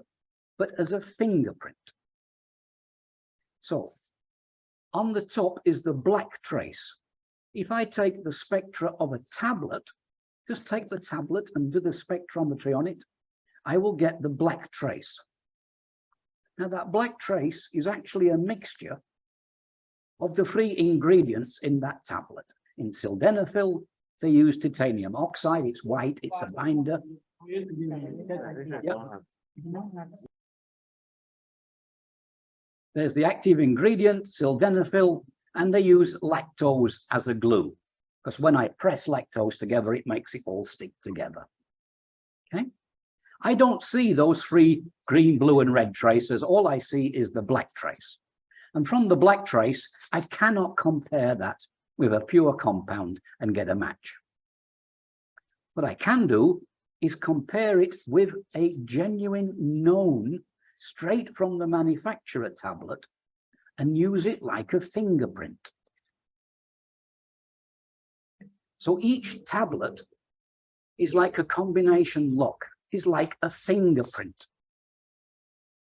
A: but as a fingerprint. So on the top is the black trace. If I take the spectra of a tablet, just take the tablet and do the spectrometry on it, I will get the black trace. Now that black trace is actually a mixture of the three ingredients in that tablet. In sildenafil, they use titanium oxide, it's white, it's a binder. Yep. There's the active ingredient, sildenafil, and they use lactose as a glue, because when I press lactose together, it makes it all stick together. Okay. I don't see those three green, blue, and red traces. All I see is the black trace. And from the black trace, I cannot compare that with a pure compound and get a match. What I can do is compare it with a genuine known straight from the manufacturer tablet and use it like a fingerprint. So each tablet is like a combination lock, is like a fingerprint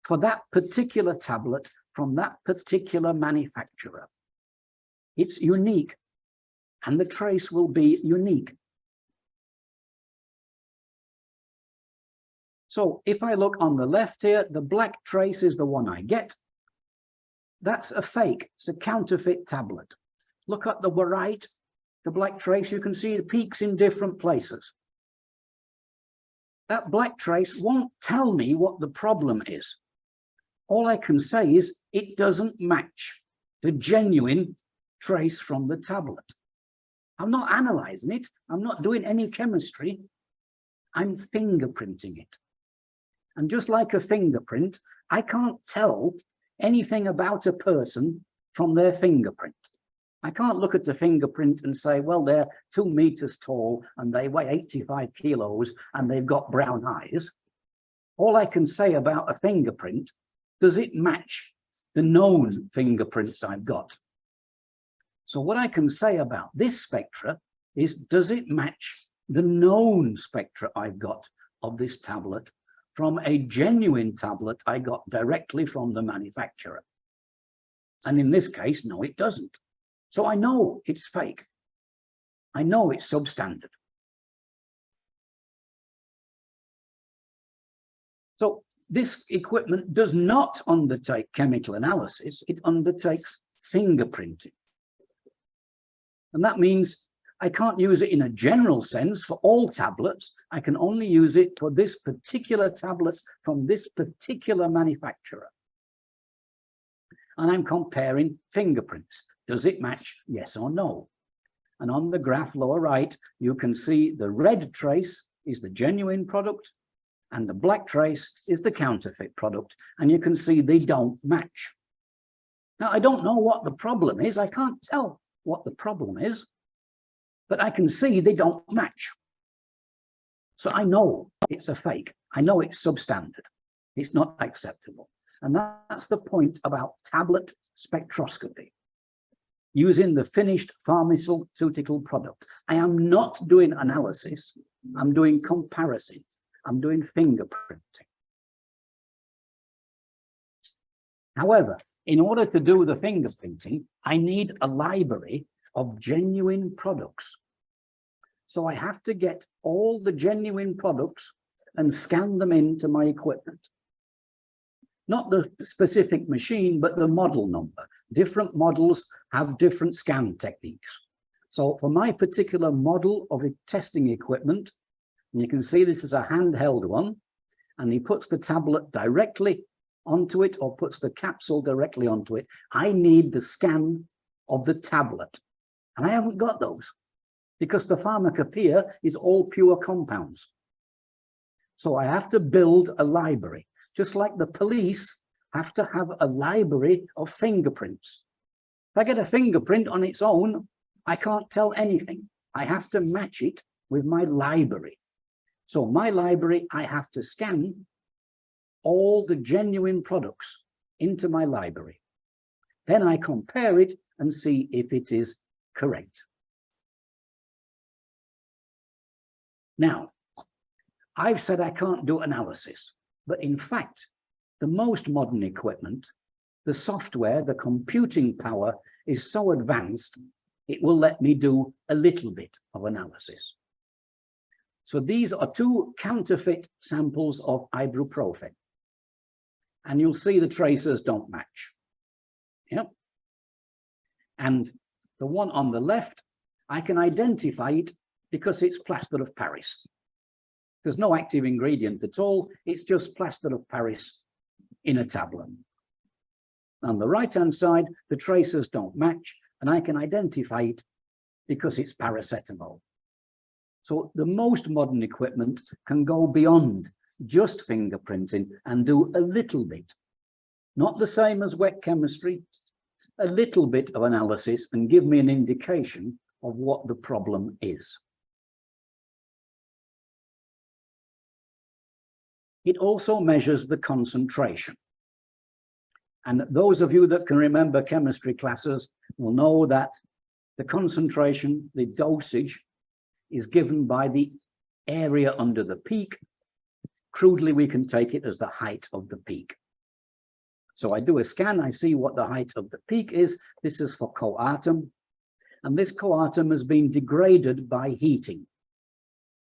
A: for that particular tablet from that particular manufacturer. It's unique, and the trace will be unique. So if I look on the left here, the black trace is the one I get. That's a fake, it's a counterfeit tablet. Look at the right, the black trace, you can see the peaks in different places. That black trace won't tell me what the problem is. All I can say is it doesn't match the genuine trace from the tablet. I'm not analyzing it. I'm not doing any chemistry. I'm fingerprinting it. And just like a fingerprint, I can't tell anything about a person from their fingerprint. I can't look at the fingerprint and say, well, they're 2 meters tall and they weigh 85 kilos and they've got brown eyes. All I can say about a fingerprint, does it match the known fingerprints I've got? So what I can say about this spectra is, does it match the known spectra I've got of this tablet from a genuine tablet I got directly from the manufacturer? And in this case, no, it doesn't. So I know it's fake. I know it's substandard. So this equipment does not undertake chemical analysis, it undertakes fingerprinting. And that means I can't use it in a general sense for all tablets. I can only use it for this particular tablet from this particular manufacturer. And I'm comparing fingerprints. Does it match? Yes or no? And on the graph lower right, you can see the red trace is the genuine product and the black trace is the counterfeit product. And you can see they don't match. Now, I don't know what the problem is. I can't tell what the problem is, but I can see they don't match. So I know it's a fake. I know it's substandard. It's not acceptable. And that's the point about tablet spectroscopy, using the finished pharmaceutical product. I am not doing analysis. I'm doing comparison. I'm doing fingerprinting. However, in order to do the fingerprinting, I need a library of genuine products. So I have to get all the genuine products and scan them into my equipment. Not the specific machine, but the model number. Different models have different scan techniques. So for my particular model of testing equipment, and you can see this is a handheld one, and he puts the tablet directly onto it or puts the capsule directly onto it. I need the scan of the tablet. And I haven't got those because the pharmacopoeia is all pure compounds. So I have to build a library, just like the police have to have a library of fingerprints. If I get a fingerprint on its own, I can't tell anything. I have to match it with my library. So my library, I have to scan all the genuine products into my library. Then I compare it and see if it is correct. Now, I've said I can't do analysis, but in fact, the most modern equipment, the software, the computing power is so advanced, it will let me do a little bit of analysis. So these are 2 counterfeit samples of ibuprofen. And you'll see the tracers don't match. Yep. And the one on the left, I can identify it because it's plaster of Paris. There's no active ingredient at all. It's just plaster of Paris in a tablet. On the right-hand side, the tracers don't match, and I can identify it because it's paracetamol. So the most modern equipment can go beyond just fingerprinting and do a little bit, not the same as wet chemistry, a little bit of analysis and give me an indication of what the problem is. It also measures the concentration. And those of you that can remember chemistry classes will know that the concentration, the dosage, is given by the area under the peak. Crudely, we can take it as the height of the peak. So I do a scan, I see what the height of the peak is. This is for coatum, and this coatum has been degraded by heating.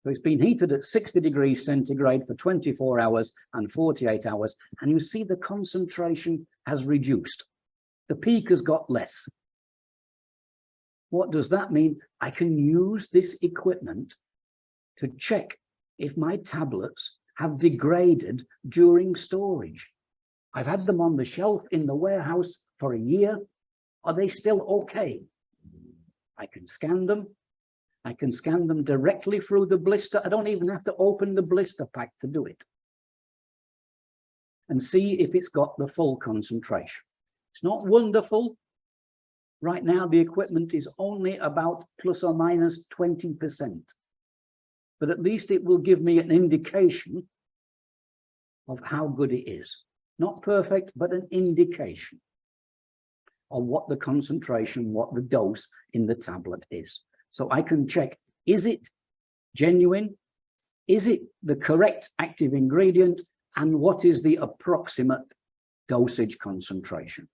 A: So it's been heated at 60 degrees centigrade for 24 hours and 48 hours, and you see the concentration has reduced. The peak has got less. What does that mean? I can use this equipment to check if my tablets have degraded during storage. I've had them on the shelf in the warehouse for a year. Are they still okay? I can scan them. I can scan them directly through the blister. I don't even have to open the blister pack to do it. And see if it's got the full concentration. It's not wonderful. Right now, the equipment is only about plus or minus 20%. But at least it will give me an indication of how good it is. Not perfect, but an indication of what the concentration, what the dose in the tablet is. So I can check, is it genuine? Is it the correct active ingredient? And what is the approximate dosage concentration?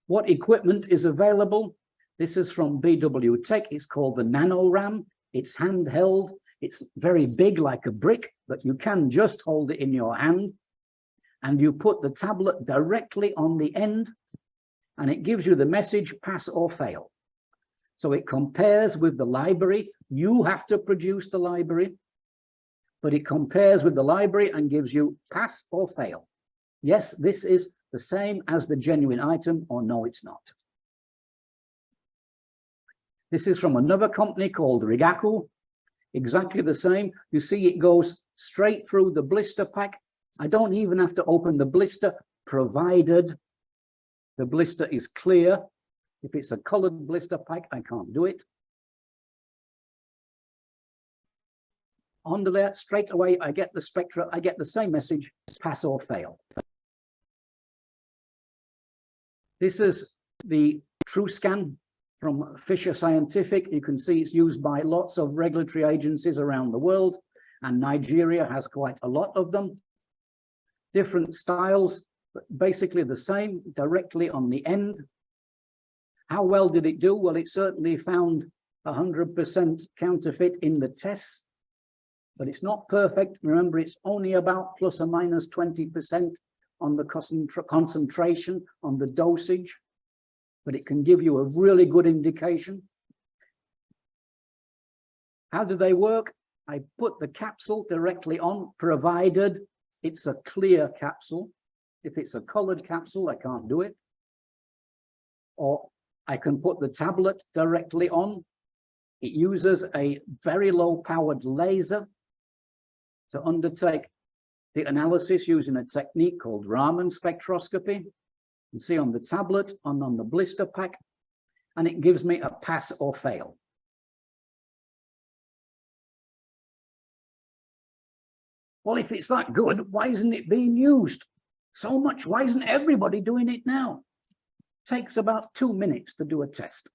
A: What equipment is available? This is from BW Tech. It's called the NanoRam. It's handheld. It's very big, like a brick, but you can just hold it in your hand. And you put the tablet directly on the end, and it gives you the message, pass or fail. So it compares with the library. You have to produce the library, but it compares with the library and gives you pass or fail. Yes, this is the same as the genuine item, or no, it's not. This is from another company called Rigaku. Exactly the same. You see it goes straight through the blister pack. I don't even have to open the blister, provided the blister is clear. If it's a colored blister pack, I can't do it. On the left, straight away, I get the spectra, I get the same message, pass or fail. This is the TrueScan from Fisher Scientific. You can see it's used by lots of regulatory agencies around the world, and Nigeria has quite a lot of them. Different styles, but basically the same, directly on the end. How well did it do? Well, it certainly found 100% counterfeit in the tests, but it's not perfect. Remember, it's only about plus or minus 20% on the concentration, on the dosage, but it can give you a really good indication. How do they work? I put the capsule directly on, provided it's a clear capsule. If it's a colored capsule, I can't do it. Or I can put the tablet directly on. It uses a very low powered laser to undertake the analysis using a technique called Raman spectroscopy. You see on the tablet and on the blister pack, and it gives me a pass or fail. Well, if it's that good, why isn't it being used so much? Why isn't everybody doing it now? It takes about 2 minutes to do a test.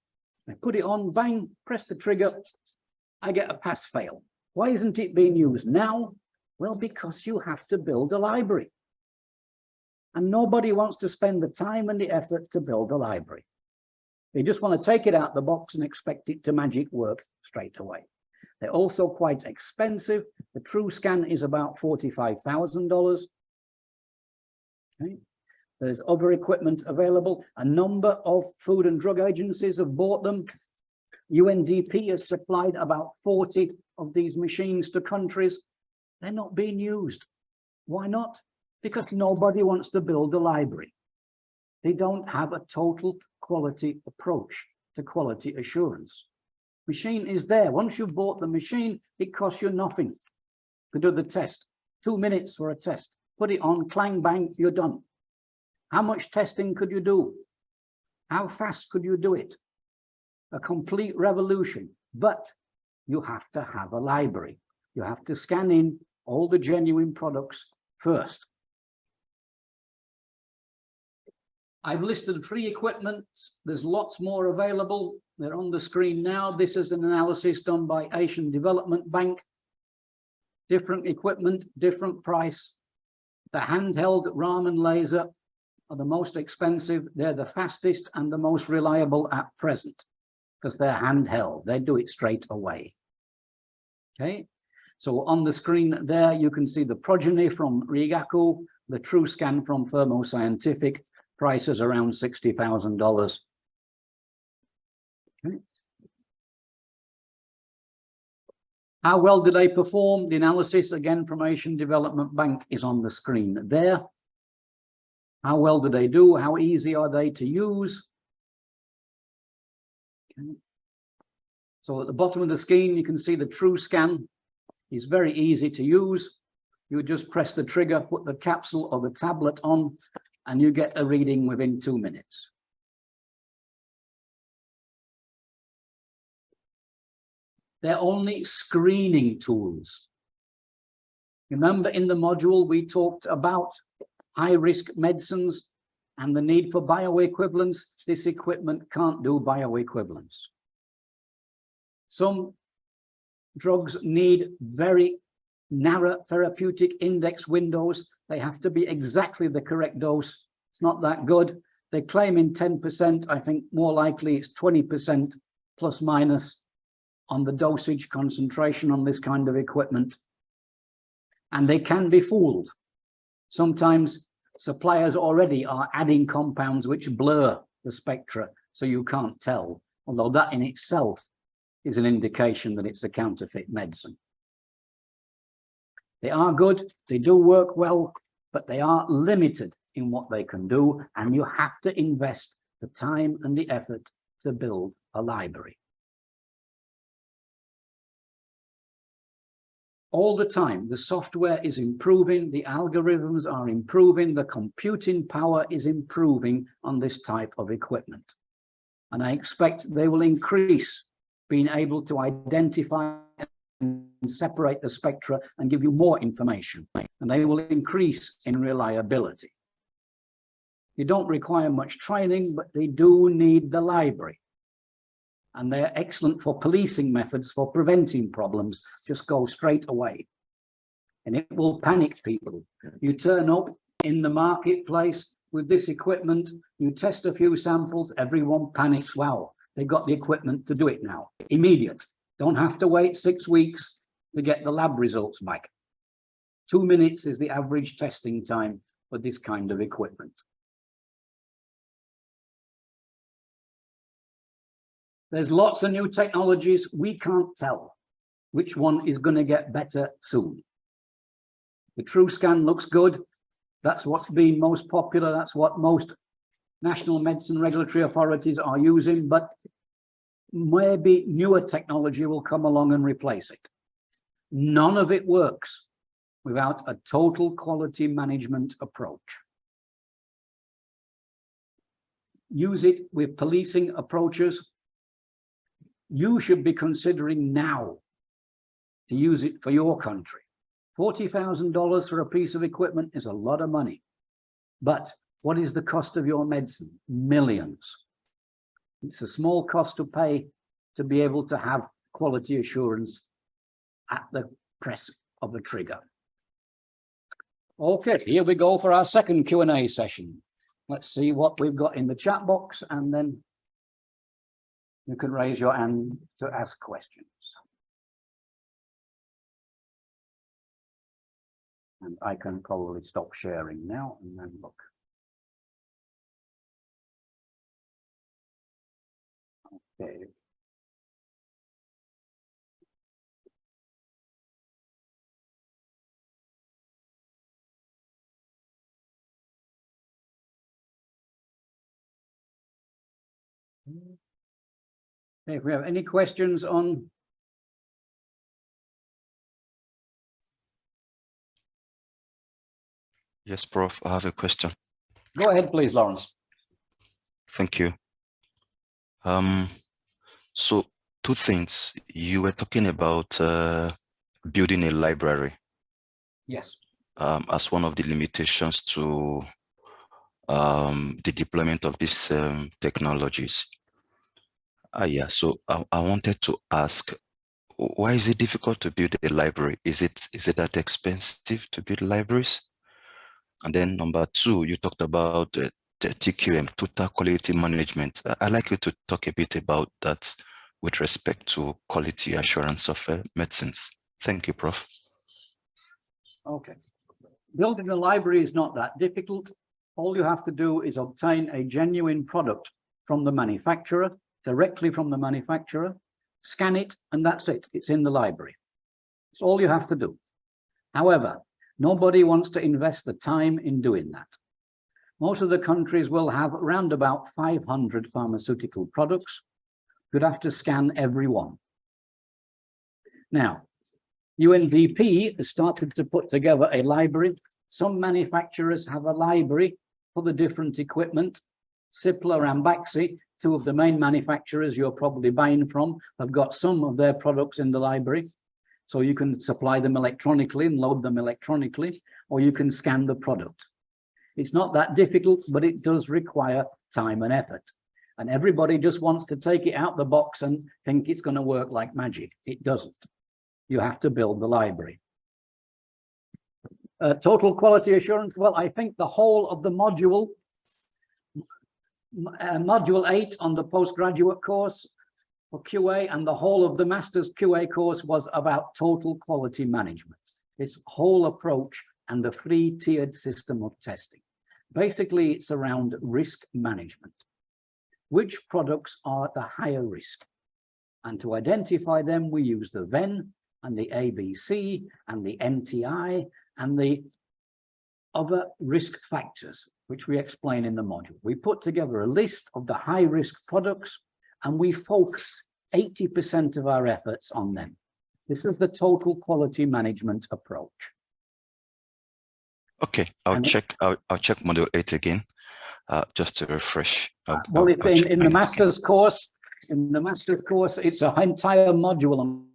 A: I put it on, bang, press the trigger, I get a pass fail. Why isn't it being used now? Well, because you have to build a library. And nobody wants to spend the time and the effort to build a library. They just want to take it out the box and expect it to magic work straight away. They're also quite expensive. The TrueScan is about $45,000. Okay. There's other equipment available. A number of food and drug agencies have bought them. UNDP has supplied about 40 of these machines to countries. They're not being used. Why not? because nobody wants to build a library. They don't have a total quality approach to quality assurance. Machine is there. Once you've bought the machine, it costs you nothing to do the test. 2 minutes for a test. Put it on, clang, bang, you're done. How much testing could you do? How fast could you do it? A complete revolution. But you have to have a library. You have to scan in all the genuine products first. I've listed 3 equipments. There's lots more available. They're on the screen now. This is an analysis done by Asian Development Bank. Different equipment, different price. The handheld Raman laser are the most expensive. They're the fastest and the most reliable at present because they're handheld. They do it straight away. Okay, so on the screen there, you can see the progeny from Rigaku, the TrueScan from Thermo Scientific, prices around $60,000. Okay. How well do they perform? The analysis, again, from Asian Development Bank is on the screen there. How well do they do? How easy are they to use? Okay. So at the bottom of the screen, you can see the TrueScan is very easy to use. You just press the trigger, put the capsule or the tablet on, and you get a reading within 2 minutes. They're only screening tools. Remember in the module, we talked about high-risk medicines and the need for bioequivalence. This equipment can't do bioequivalence. Some drugs need very narrow therapeutic index windows. They have to be exactly the correct dose. It's not that good. They claim in 10%. I think more likely it's 20% plus minus on the dosage concentration on this kind of equipment. And they can be fooled. Sometimes suppliers already are adding compounds which blur the spectra, so you can't tell, although that in itself is an indication that it's a counterfeit medicine. They are good, they do work well, but they are limited in what they can do, and you have to invest the time and the effort to build a library. All the time, the software is improving, the algorithms are improving, the computing power is improving on this type of equipment. And I expect they will increase being able to identify and separate the spectra and give you more information, and they will increase in reliability. You don't require much training, but they do need the library. And they're excellent for policing methods, for preventing problems. Just go straight away. And it will panic people. You turn up in the marketplace with this equipment, you test a few samples, everyone panics. Wow, they've got the equipment to do it now. Immediate. Don't have to wait 6 weeks to get the lab results back. 2 minutes is the average testing time for this kind of equipment. There's lots of new technologies. We can't tell which one is going to get better soon. The TrueScan looks good. That's what's been most popular. That's what most national medicine regulatory authorities are using, but maybe newer technology will come along and replace it. None of it works without a total quality management approach. Use it with policing approaches. You should be considering now to use it for your country. $40,000 for a piece of equipment is a lot of money. But what is the cost of your medicine? Millions. It's a small cost to pay to be able to have quality assurance at the press of a trigger. Okay, here we go for our second Q&A session. Let's see what we've got in the chat box, and then you can raise your hand to ask questions. And I can probably stop sharing now and then look. Okay. If we have any questions on.
E: Yes, Prof, I have a question.
A: Go ahead, please, Lawrence.
E: Thank you. So two things. You were talking about building a library.
A: Yes.
E: As one of the limitations to the deployment of these technologies. Yeah, so I wanted to ask, why is it difficult to build a library? Is it that expensive to build libraries? And then number two, you talked about the TQM, total quality management. I'd like you to talk a bit about that with respect to quality assurance of medicines. Thank you, Prof.
A: Okay. Building a library is not that difficult. All you have to do is obtain a genuine product from the manufacturer, directly from the manufacturer, scan it, and that's it. It's in the library. It's all you have to do. However, nobody wants to invest the time in doing that. Most of the countries will have around about 500 pharmaceutical products. You'd have to scan every one. Now, UNDP has started to put together a library. Some manufacturers have a library for the different equipment. Cipla and Baxi, two of the main manufacturers you're probably buying from, have got some of their products in the library. So you can supply them electronically and load them electronically, or you can scan the product. It's not that difficult, but it does require time and effort. And everybody just wants to take it out the box and think it's going to work like magic. It doesn't. You have to build the library. Total quality assurance. Well, I think the whole of the module 8 on the postgraduate course for QA and the whole of the master's QA course was about total quality management. This whole approach and the 3-tiered system of testing. Basically, it's around risk management. Which products are at the higher risk? And to identify them, we use the VEN and the ABC and the NTI and the other risk factors, which we explain in the module. We put together a list of the high-risk products and we focus 80% of our efforts on them. This is the total quality management approach.
E: Okay, I'll check module 8 again, just to refresh.
A: Well, in the master's course, it's an entire module on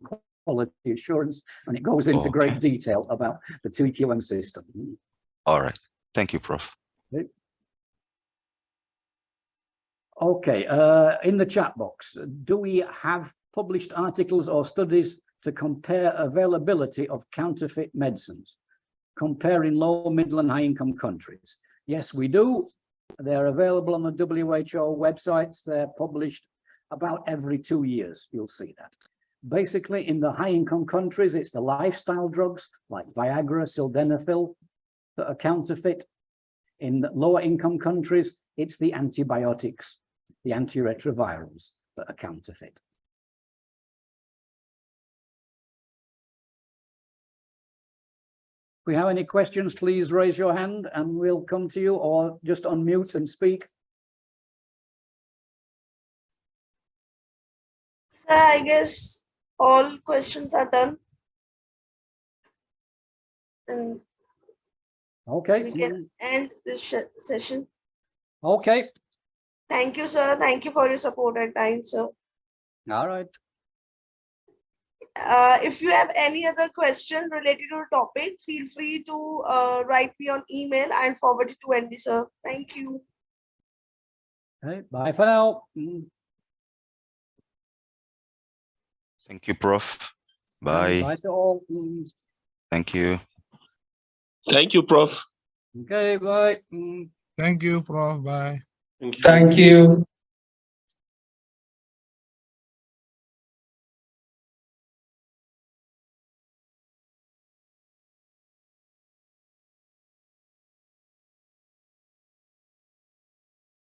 A: quality assurance, and it goes into great detail about the TQM system.
E: All right. Thank you, Prof.
A: Okay, in the chat box, do we have published articles or studies to compare availability of counterfeit medicines, comparing low, middle, and high-income countries? Yes, we do. They're available on the WHO websites. They're published about every 2 years. You'll see that. Basically, in the high-income countries, it's the lifestyle drugs like Viagra, sildenafil that are counterfeit. In lower-income countries, it's the antibiotics, the antiretrovirals that are counterfeit. If we have any questions, please raise your hand and we'll come to you, or just unmute and speak.
F: I guess all questions are done. And
A: okay,
F: we can end this session.
A: Okay.
F: Thank you, sir. Thank you for your support and time, sir.
A: All right.
F: If you have any other question related to the topic, feel free to write me on email and forward it to Wendy, sir. Thank you.
A: Okay, bye for now.
E: Thank you, Prof. Bye.
A: Bye to all.
E: Thank you.
D: Thank you, Prof.
A: Okay, bye.
G: Thank you, Prof. Bye.
D: Thank you.
H: Thank you.